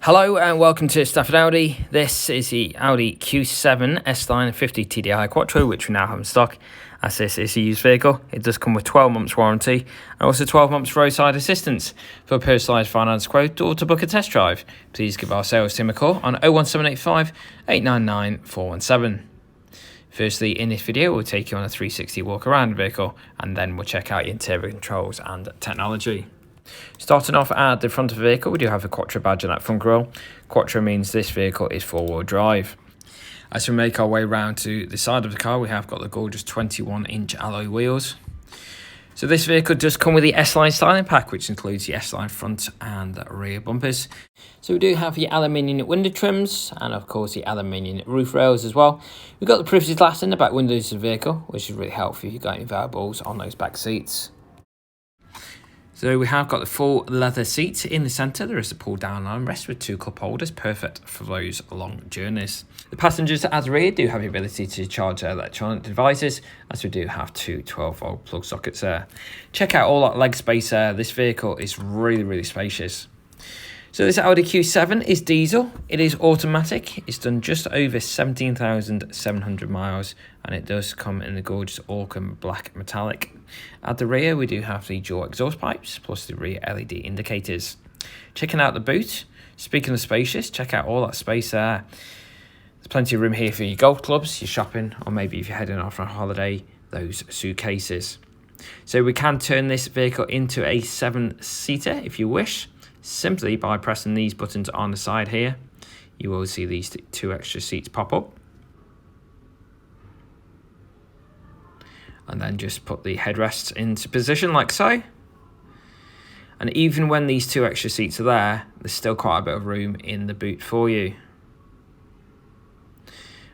Hello and welcome to Stafford Audi. This is the Audi Q7 S line 50 TDI quattro, which we now have in stock. As this is a used vehicle, it does come with 12 months warranty and also 12 months roadside assistance. For a personalised finance quote or to book a test drive, please give our sales team a call on 01785 899 417. Firstly, in this video, we'll take you on a 360 walk around the vehicle and then we'll check out your interior controls and technology. Starting off at the front of the vehicle, we do have a quattro badge on that front grille. Quattro means this vehicle is four-wheel drive. As we make our way round to the side of the car, we have got the gorgeous 21-inch alloy wheels. So this vehicle does come with the S-Line styling pack, which includes the S-Line front and rear bumpers. So we do have the aluminium window trims and of course the aluminium roof rails as well. We've got the privacy glass in the back windows of the vehicle, which is really helpful if you've got any variables on those back seats. So we have got the full leather seats in the centre. There is a pull down armrest with two cup holders, perfect for those long journeys. The passengers at the rear do have the ability to charge their electronic devices, as we do have two 12-volt plug sockets there. Check out all that leg space there. This vehicle is really spacious. So this Audi Q7 is diesel, it is automatic, it's done just over 17,700 miles and it does come in the gorgeous Orca black metallic. At the rear we do have the dual exhaust pipes plus the rear LED indicators. Checking out the boot, speaking of spacious, check out all that space there. There's plenty of room here for your golf clubs, your shopping, or maybe if you're heading off on a holiday, those suitcases. So we can turn this vehicle into a 7-seater if you wish. Simply by pressing these buttons on the side here, you will see these two extra seats pop up. And then just put the headrests into position like so. And even when these two extra seats are there, there's still quite a bit of room in the boot for you.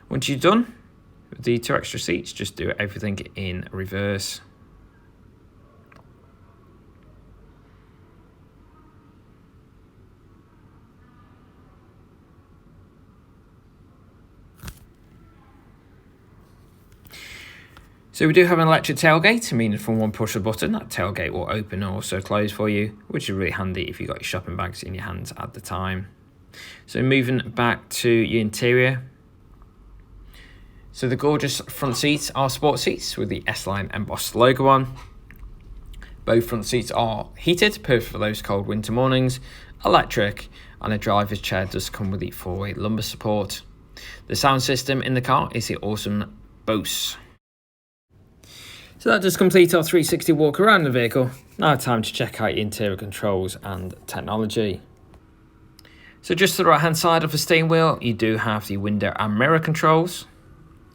Once you're done with the two extra seats, just do everything in reverse. So we do have an electric tailgate, meaning from one push of a button, that tailgate will open and also close for you, which is really handy if you've got your shopping bags in your hands at the time. So moving back to your interior. So the gorgeous front seats are sport seats with the S-Line embossed logo on. Both front seats are heated, perfect for those cold winter mornings, electric, and a driver's chair does come with the four-way lumbar support. The sound system in the car is the awesome Bose. So that does complete our 360 walk around the vehicle. Now time to check out your interior controls and technology. So just to the right hand side of the steering wheel, you do have the window and mirror controls.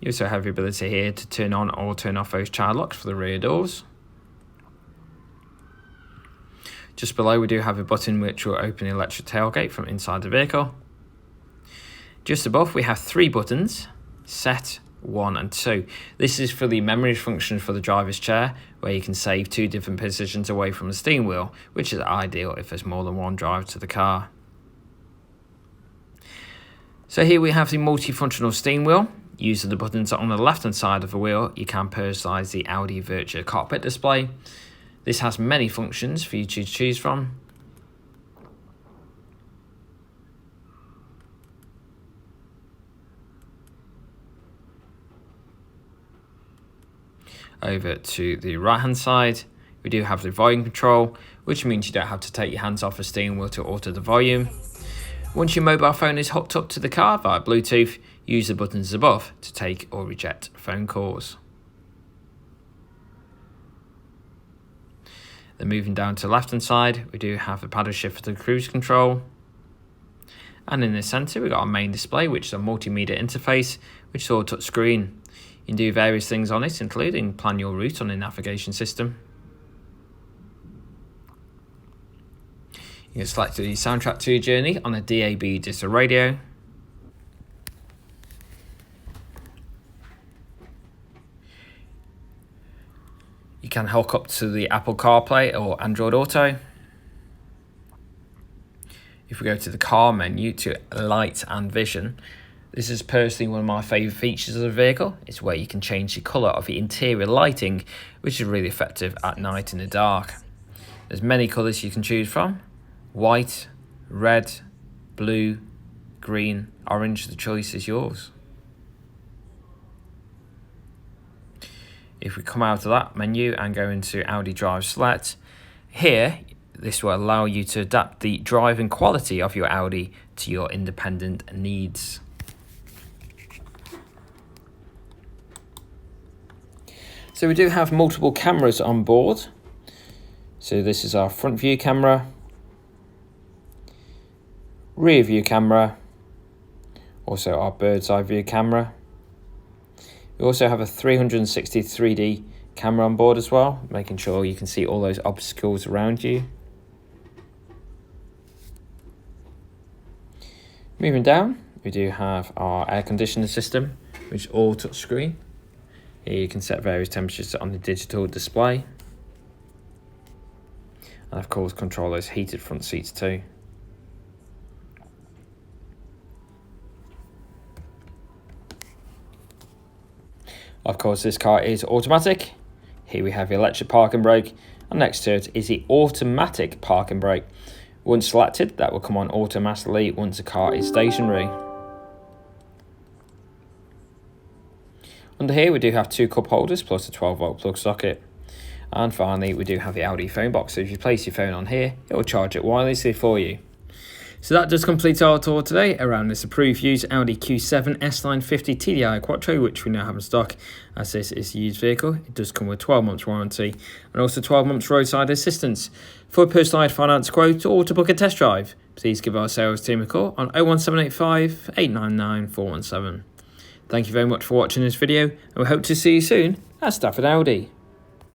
You also have the ability here to turn on or turn off those child locks for the rear doors. Just below we do have a button which will open the electric tailgate from inside the vehicle. Just above we have three buttons, set, 1 and 2. This is for the memory function for the driver's chair, where you can save two different positions away from the steering wheel, which is ideal if there's more than one driver to the car. So here we have the multifunctional steering wheel. Using the buttons on the left hand side of the wheel, you can personalise the Audi virtual cockpit display. This has many functions for you to choose from. Over to the right hand side, we do have the volume control, which means you don't have to take your hands off the steering wheel to alter the volume. Once your mobile phone is hooked up to the car via Bluetooth, use the buttons above to take or reject phone calls. Then moving down to the left hand side, we do have the paddle shift for the cruise control. And in the centre, we've got our main display, which is a multimedia interface, which is all touch screen. You can do various things on it, including plan your route on the navigation system. You can select the soundtrack to your journey on a DAB digital radio. You can hook up to the Apple CarPlay or Android Auto. If we go to the car menu to light and vision, this is personally one of my favourite features of the vehicle. It's where you can change the colour of the interior lighting, which is really effective at night in the dark. There's many colours you can choose from: white, red, blue, green, orange, the choice is yours. If we come out of that menu and go into Audi Drive Select, here, this will allow you to adapt the driving quality of your Audi to your independent needs. So we do have multiple cameras on board. So this is our front view camera, rear view camera, also our bird's eye view camera. We also have a 360 3D camera on board as well, making sure you can see all those obstacles around you. Moving down, we do have our air conditioning system, which is all touchscreen. Here you can set various temperatures on the digital display. And of course, control those heated front seats too. Of course, this car is automatic. Here we have the electric parking brake, and next to it is the automatic parking brake. Once selected, that will come on automatically once the car is stationary. Under here we do have two cup holders plus a 12-volt plug socket. And finally we do have the Audi phone box, so if you place your phone on here, it will charge it wirelessly for you. So that does complete our tour today around this approved used Audi Q7 S line 50 TDI quattro, which we now have in stock. As this is a used vehicle, it does come with 12 months warranty and also 12 months roadside assistance. For a personalised finance quote or to book a test drive, please give our sales team a call on 01785 899 417. Thank you very much for watching this video, and we hope to see you soon at Stafford Audi.